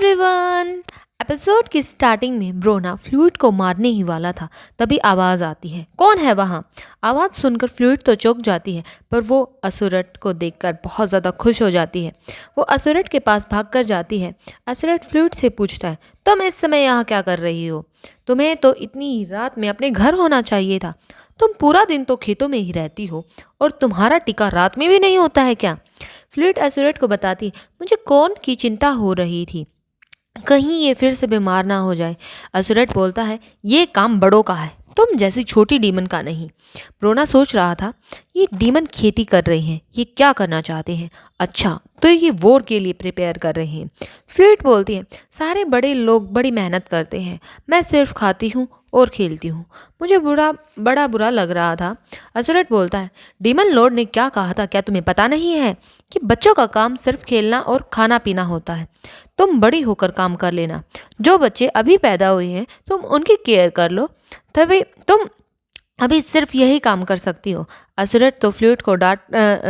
Everyone. Episode की starting में ब्रोना fluid को मारने ही वाला था, तभी आवाज़ आती है। कौन है वहाँ? आवाज़ सुनकर फ्लूइड तो चौंक जाती है, पर वो असुरट को देखकर बहुत ज़्यादा खुश हो जाती है। वो असुरट के पास भागकर जाती है। असुरट फ्लूइड से पूछता है, तुम इस समय यहाँ क्या कर रही हो? तुम्हें तो इतनी रात में अपने घर होना चाहिए था। तुम पूरा दिन तो खेतों में ही रहती हो और तुम्हारा टीका रात में भी नहीं होता है क्या? फ्लूइड असुरट को बताती है, मुझे कौन की चिंता हो रही थी, कहीं ये फिर से बीमार ना हो जाए। असुरट बोलता है, ये काम बड़ों का है, तुम जैसी छोटी डीमन का नहीं। ब्रोना सोच रहा था, ये डीमन खेती कर रहे हैं, ये क्या करना चाहते हैं? अच्छा, तो ये वॉर के लिए प्रिपेयर कर रहे हैं। फ्लूइड बोलती है, सारे बड़े लोग बड़ी मेहनत करते हैं, मैं सिर्फ खाती हूँ और खेलती हूँ। मुझे बड़ा बुरा लग रहा था। असुरट बोलता है, डीमन लॉर्ड ने क्या कहा था, क्या तुम्हें पता नहीं है कि बच्चों का काम सिर्फ खेलना और खाना पीना होता है? तुम बड़ी होकर काम कर लेना। जो बच्चे अभी पैदा हुए हैं तुम उनकी केयर कर लो, तभी तुम अभी सिर्फ यही काम कर सकती हो। असुरट तो फ्लूइड को डांट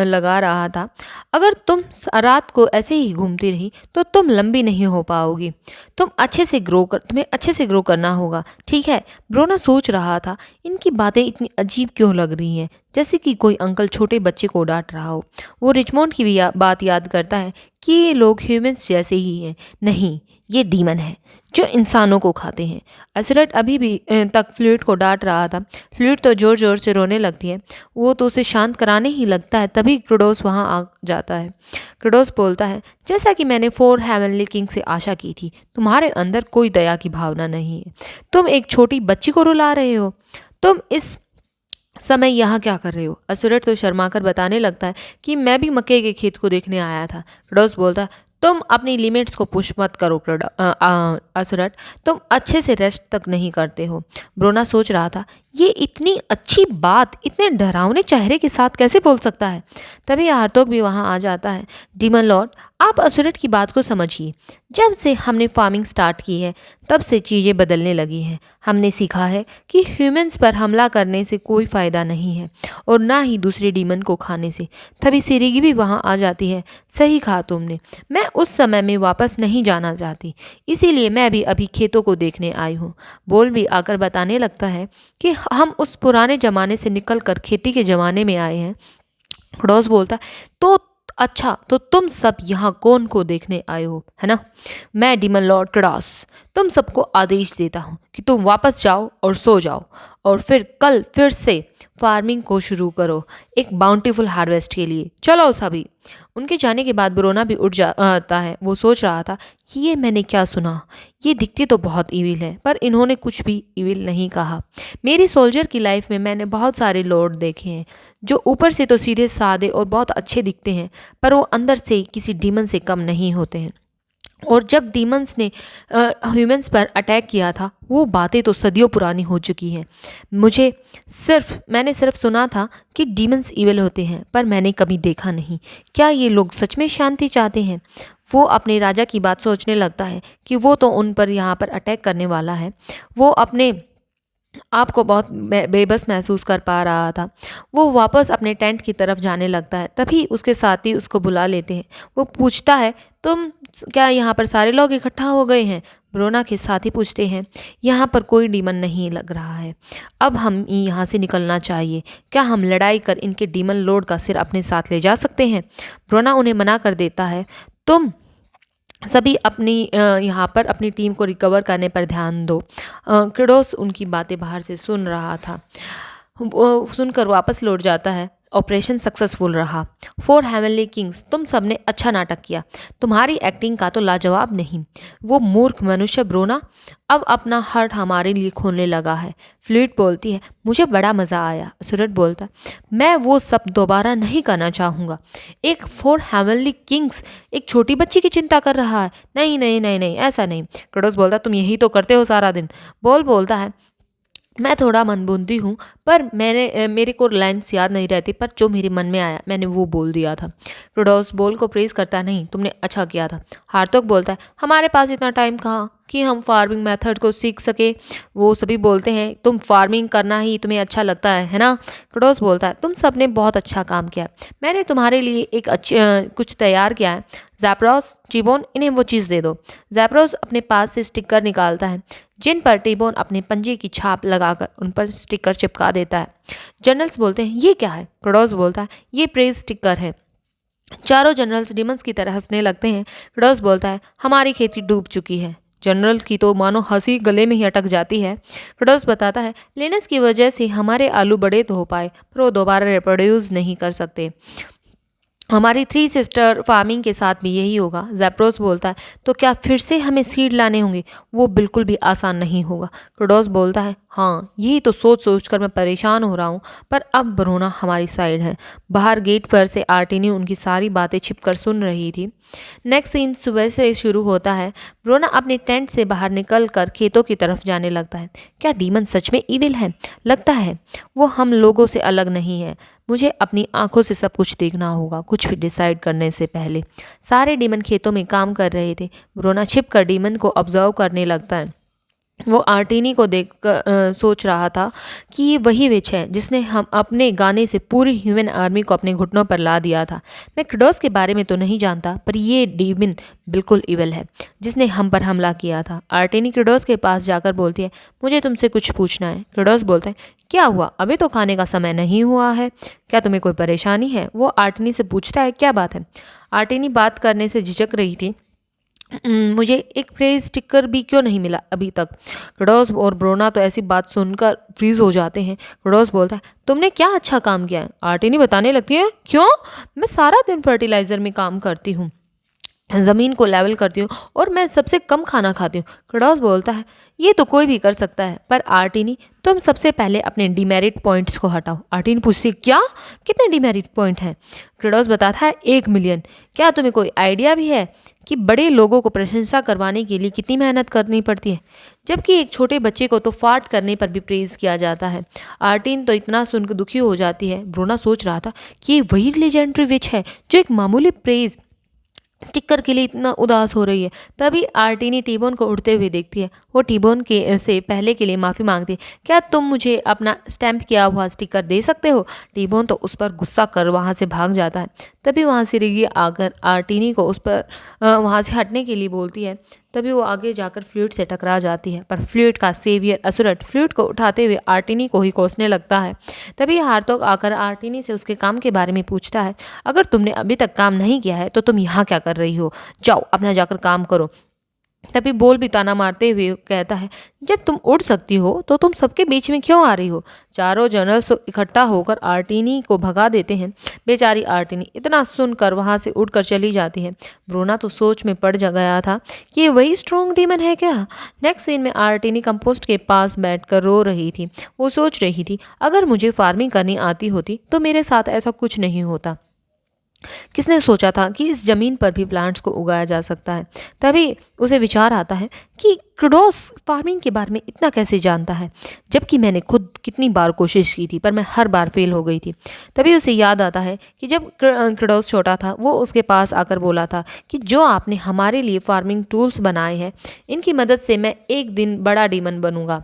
लगा रहा था, अगर तुम रात को ऐसे ही घूमती रही तो तुम लंबी नहीं हो पाओगी। तुम्हें अच्छे से ग्रो करना होगा, ठीक है? ब्रोना सोच रहा था, इनकी बातें इतनी अजीब क्यों लग रही हैं, जैसे कि कोई अंकल छोटे बच्चे को डांट रहा हो। वो रिचमोंड की भी बात याद करता है कि ये लोग ह्यूमंस जैसे ही हैं। नहीं, ये डीमन है जो इंसानों को खाते हैं। असुरट अभी भी तक फ्लूइड को डांट रहा था। फ्लूइड तो जोर जोर से रोने लगती है। वो तो उसे शांत कराने ही लगता है, तभी क्रोडोस वहाँ आ जाता है। क्रोडोस बोलता है, जैसा कि मैंने 4 हेवनली किंग से आशा की थी, तुम्हारे अंदर कोई दया की भावना नहीं है। तुम एक छोटी बच्ची को रुला रहे हो। तुम इस समय यहाँ क्या कर रहे हो? असुरट तो शर्माकर बताने लगता है कि मैं भी मक्के के खेत को देखने आया था। क्रोडोस बोलता है, तुम अपनी लिमिट्स को पुश मत करो असुरट, तुम अच्छे से रेस्ट तक नहीं करते हो। ब्रोना सोच रहा था, ये इतनी अच्छी बात इतने डरावने चेहरे के साथ कैसे बोल सकता है? तभी हार्तोग भी वहाँ आ जाता है। डीमन लॉर्ड, आप असुरट की बात को समझिए। जब से हमने फार्मिंग स्टार्ट की है तब से चीज़ें बदलने लगी हैं। हमने सीखा है कि ह्यूमंस पर हमला करने से कोई फ़ायदा नहीं है और ना ही दूसरे डीमन को खाने से। तभी सिरिगी भी वहाँ आ जाती है। सही कहा तुमने, मैं उस समय में वापस नहीं जाना चाहती, इसीलिए मैं भी अभी खेतों को देखने आई हूँ। बोल भी आकर बताने लगता है कि हम उस पुराने ज़माने से निकल कर खेती के ज़माने में आए हैं। क्रोडोस बोलता है, तो अच्छा, तो तुम सब यहाँ कौन को देखने आए हो, है ना? मैं डीमन लॉर्ड क्रोडोस तुम सबको आदेश देता हूँ कि तुम वापस जाओ और सो जाओ और फिर कल फिर से फार्मिंग को शुरू करो, एक बाउंटीफुल हार्वेस्ट के लिए। चलो सभी। उनके जाने के बाद ब्रोना भी उठ जाता है। वो सोच रहा था कि ये मैंने क्या सुना, ये दिखती तो बहुत इविल है, पर इन्होंने कुछ भी इविल नहीं कहा। मेरी सोल्जर की लाइफ में मैंने बहुत सारे लॉर्ड देखे हैं जो ऊपर से तो सीधे सादे और बहुत अच्छे दिखते हैं, पर वो अंदर से किसी डीमन से कम नहीं होते हैं। और जब डीमंस ने ह्यूमंस पर अटैक किया था, वो बातें तो सदियों पुरानी हो चुकी हैं। मैंने सिर्फ सुना था कि डीमंस इविल होते हैं, पर मैंने कभी देखा नहीं। क्या ये लोग सच में शांति चाहते हैं? वो अपने राजा की बात सोचने लगता है कि वो तो उन पर यहाँ पर अटैक करने वाला है। वो अपने आपको बहुत बेबस महसूस कर पा रहा था। वो वापस अपने टेंट की तरफ जाने लगता है, तभी उसके साथी उसको बुला लेते हैं। वो पूछता है, तुम क्या यहाँ पर सारे लोग इकट्ठा हो गए हैं? ब्रोना के साथी पूछते हैं, यहाँ पर कोई डीमन नहीं लग रहा है, अब हम यहाँ से निकलना चाहिए। क्या हम लड़ाई कर इनके डीमन लॉर्ड का सिर अपने साथ ले जा सकते हैं? ब्रोना उन्हें मना कर देता है, तुम सभी अपनी यहाँ पर अपनी टीम को रिकवर करने पर ध्यान दो। क्रोडोस उनकी बातें बाहर से सुन रहा था। वो सुनकर वापस लौट जाता है। ऑपरेशन सक्सेसफुल रहा। 4 हेवनली किंग्स, तुम सबने अच्छा नाटक किया। तुम्हारी एक्टिंग का तो लाजवाब नहीं। वो मूर्ख मनुष्य ब्रोना अब अपना हार्ट हमारे लिए खोलने लगा है। फ्लूइड बोलती है, मुझे बड़ा मज़ा आया। असुरट बोलता है, मैं वो सब दोबारा नहीं करना चाहूँगा। एक 4 हेवनली किंग्स एक छोटी बच्ची की चिंता कर रहा है। नहीं नहीं नहीं नहीं, ऐसा नहीं। क्रोडोस बोलता, तुम यही तो करते हो सारा दिन। बोलता है, मैं थोड़ा मनबुंदी हूँ, पर मेरे को लाइन्स याद नहीं रहती, पर जो मेरे मन में आया मैंने वो बोल दिया था। क्रोडोस बोल को प्रेज़ करता है, नहीं तुमने अच्छा किया था। हार्तोक बोलता है, हमारे पास इतना टाइम कहाँ कि हम फार्मिंग मेथड को सीख सके। वो सभी बोलते हैं तुम फार्मिंग करना ही तुम्हें अच्छा लगता है ना। क्रोडोस बोलता है, तुम सब ने बहुत अच्छा काम किया। मैंने तुम्हारे लिए एक कुछ तैयार किया है। ज़ैप्रोस, टीबोन, इन्हें वो चीज़ दे दो। ज़ैप्रोस अपने पास से स्टिकर निकालता है जिन पर टीबोन अपने पंजे की छाप लगाकर उन पर स्टिकर चिपका देता है। जनरल्स बोलते हैं, ये क्या है? क्रोडोस बोलता है, ये प्रेज स्टिकर है। चारों जनरल्स डीमंस की तरह हंसने लगते हैं। क्रोडोस बोलता है, हमारी खेती डूब चुकी है। जनरल की तो मानो हंसी गले में ही अटक जाती है। क्रोडोस बताता है, लिनस की वजह से हमारे आलू बड़े तो हो पाए, पर वो दोबारा रिप्रोड्यूस नहीं कर सकते। हमारी 3 सिस्टर फार्मिंग के साथ भी यही होगा। ज़ैप्रोस बोलता है, तो क्या फिर से हमें सीड लाने होंगे? वो बिल्कुल भी आसान नहीं होगा। क्रोडोस बोलता है, हाँ यही तो सोच सोच कर मैं परेशान हो रहा हूँ, पर अब ब्रोना हमारी साइड है। बाहर गेट पर से आर्टिनी उनकी सारी बातें छिपकर सुन रही थी। नेक्स्ट सीन सुबह से शुरू होता है। ब्रोना अपने टेंट से बाहर निकल कर खेतों की तरफ जाने लगता है। क्या डीमन सच में इविल है? लगता है वो हम लोगों से अलग नहीं है। मुझे अपनी आंखों से सब कुछ देखना होगा, कुछ भी डिसाइड करने से पहले। सारे डीमन खेतों में काम कर रहे थे। ब्रोना छिप कर डीमन को ऑब्जर्व करने लगता है। वो आर्टिनी को देख कर सोच रहा था कि ये वही विच है जिसने हम अपने गाने से पूरी ह्यूमन आर्मी को अपने घुटनों पर ला दिया था। मैं क्रोडोस के बारे में तो नहीं जानता, पर ये डीमन बिल्कुल इवल है जिसने हम पर हमला किया था। आर्टिनी क्रोडोस के पास जाकर बोलती है, मुझे तुमसे कुछ पूछना है। क्रोडोस बोलता है, क्या हुआ? अभी तो खाने का समय नहीं हुआ है। क्या तुम्हें कोई परेशानी है? वो आर्टिनी से पूछता है, क्या बात है? आर्टिनी बात करने से झिझक रही थी। मुझे एक प्रेज स्टिकर भी क्यों नहीं मिला अभी तक? क्रोडोस और ब्रोना तो ऐसी बात सुनकर फ्रीज हो जाते हैं। क्रोडोस बोलता है, तुमने क्या अच्छा काम किया है? आर्टिनी बताने लगती है, क्यों? मैं सारा दिन फर्टिलाइज़र में काम करती हूँ, ज़मीन को लेवल करती हूँ और मैं सबसे कम खाना खाती हूँ। क्रोडोस बोलता है, ये तो कोई भी कर सकता है, पर आर्टिनी तुम सबसे पहले अपने डिमेरिट पॉइंट्स को हटाओ। आर्टिनी पूछती है, क्या? कितने डिमेरिट पॉइंट हैं? क्रोडोस बताता है, 1 मिलियन। क्या तुम्हें कोई आइडिया भी है कि बड़े लोगों को प्रशंसा करवाने के लिए कितनी मेहनत करनी पड़ती है, जबकि एक छोटे बच्चे को तो फाट करने पर भी प्रेज़ किया जाता है। आर्टिन तो इतना सुनकर दुखी हो जाती है। ब्रोना सोच रहा था कि ये वही लेजेंडरी विच है जो एक मामूली प्रेज़ स्टिकर के लिए इतना उदास हो रही है। तभी आर्टिनी टीबोन को उड़ते हुए देखती है। वो टीबोन के से पहले के लिए माफ़ी मांगती है, क्या तुम मुझे अपना स्टैम्प किया हुआ स्टिकर दे सकते हो? टीबोन तो उस पर गुस्सा कर वहाँ से भाग जाता है। तभी वहाँ से रिगी आकर आर्टिनी को उस पर वहाँ से हटने के लिए बोलती है। तभी वो आगे जाकर फ्लूइड से टकरा जाती है, पर फ्लूइड का सेवियर असुरट फ्लूइड को उठाते हुए आर्टिनी को ही कोसने लगता है। तभी हार्तोग आकर आर्टिनी से उसके काम के बारे में पूछता है, अगर तुमने अभी तक काम नहीं किया है तो तुम यहाँ क्या कर रही हो? जाओ अपना जाकर काम करो। तभी बोल भी ताना मारते हुए कहता है, जब तुम उड़ सकती हो तो तुम सबके बीच में क्यों आ रही हो? चारों जनरल्स इकट्ठा होकर आर्टिनी को भगा देते हैं। बेचारी आर्टिनी इतना सुनकर वहां से उड़कर चली जाती है। ब्रोना तो सोच में पड़ जा गया था कि ये वही स्ट्रॉन्ग डीमन है क्या? नेक्स्ट सीन में आर्टिनी कंपोस्ट के पास बैठकर रो रही थी। वो सोच रही थी, अगर मुझे फार्मिंग करनी आती होती तो मेरे साथ ऐसा कुछ नहीं होता। किसने सोचा था कि इस ज़मीन पर भी प्लांट्स को उगाया जा सकता है? तभी उसे विचार आता है कि क्रोडोस फार्मिंग के बारे में इतना कैसे जानता है, जबकि मैंने खुद कितनी बार कोशिश की थी पर मैं हर बार फेल हो गई थी। तभी उसे याद आता है कि जब क्रोडोस छोटा था वो उसके पास आकर बोला था कि जो आपने हमारे लिए फार्मिंग टूल्स बनाए हैं, इनकी मदद से मैं एक दिन बड़ा डीमन बनूंगा,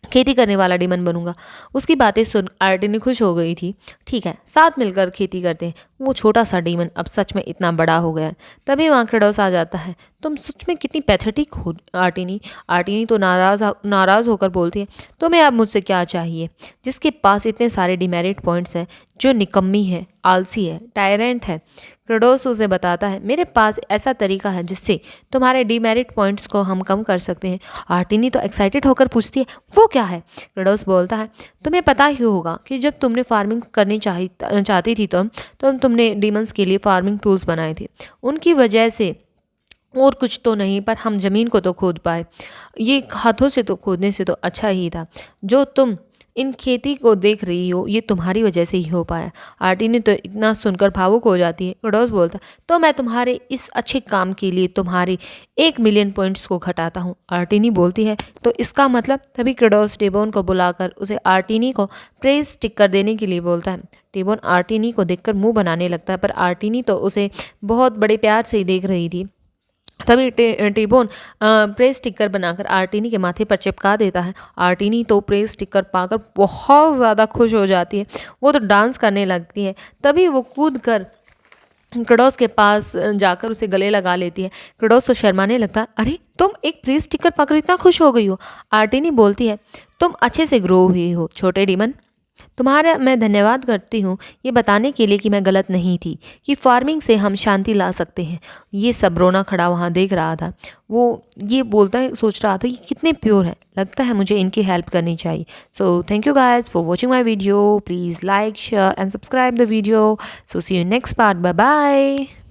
खेती करने वाला डीमन बनूंगा। उसकी बातें सुन आर्टिनी खुश हो गई थी। ठीक है, साथ मिलकर खेती करते हैं। वो छोटा सा डीमन अब सच में इतना बड़ा हो गया है। तभी वहाँ क्रोडोस आ जाता है। तुम सच में कितनी पैथेटिक हो आर्टिनी। आर्टिनी तो नाराज़ होकर बोलती है, तुम्हें अब मुझसे क्या चाहिए, जिसके पास इतने सारे डिमेरिट पॉइंट्स हैं, जो निकम्मी है, आलसी है, टायरेंट है। क्रोडोस उसे बताता है, मेरे पास ऐसा तरीका है जिससे तुम्हारे डिमेरिट पॉइंट्स को हम कम कर सकते हैं। आर्टिनी तो एक्साइटेड होकर पूछती है, वो क्या है? क्रोडोस बोलता है, तुम्हें पता ही होगा कि जब तुमने फार्मिंग करनी चाहती थी तो तुमने डीमंस के लिए फार्मिंग टूल्स बनाए थे। उनकी वजह से और कुछ तो नहीं, पर हम ज़मीन को तो खोद पाए। ये हाथों से तो खोदने से तो अच्छा ही था। जो तुम इन खेती को देख रही हो, ये तुम्हारी वजह से ही हो पाया। आर्टिनी तो इतना सुनकर भावुक हो जाती है। क्रोडोस बोलता है, तो मैं तुम्हारे इस अच्छे काम के लिए तुम्हारे 1 मिलियन पॉइंट्स को घटाता हूँ। आर्टिनी बोलती है, तो इसका मतलब? तभी क्रोडोस टेबोन को बुलाकर उसे आर्टिनी को प्रेस स्टिकर देने के लिए बोलता है। टेबोन आर्टिनी को देखकर मुंह बनाने लगता है, पर आर्टिनी तो उसे बहुत बड़े प्यार से ही देख रही थी। तभी टेबोन प्रेस स्टिकर बनाकर आर्टिनी के माथे पर चिपका देता है। आर्टिनी तो प्रेस स्टिकर पाकर बहुत ज़्यादा खुश हो जाती है। वो तो डांस करने लगती है। तभी वो कूद कर क्रोडोस के पास जाकर उसे गले लगा लेती है। क्रोडोस तो शर्माने लगता है, अरे तुम एक प्रेस स्टिकर पाकर इतना खुश हो गई हो। आर्टिनी बोलती है, तुम अच्छे से ग्रो हुई हो छोटे डीमन। तुम्हारा मैं धन्यवाद करती हूँ ये बताने के लिए कि मैं गलत नहीं थी, कि फार्मिंग से हम शांति ला सकते हैं। ये सब रोना खड़ा वहाँ देख रहा था। वो ये बोलता है, सोच रहा था कि कितने प्योर है, लगता है मुझे इनकी हेल्प करनी चाहिए। So thank you guys for watching my video. Please like share and subscribe the video. So see you next part. Bye bye.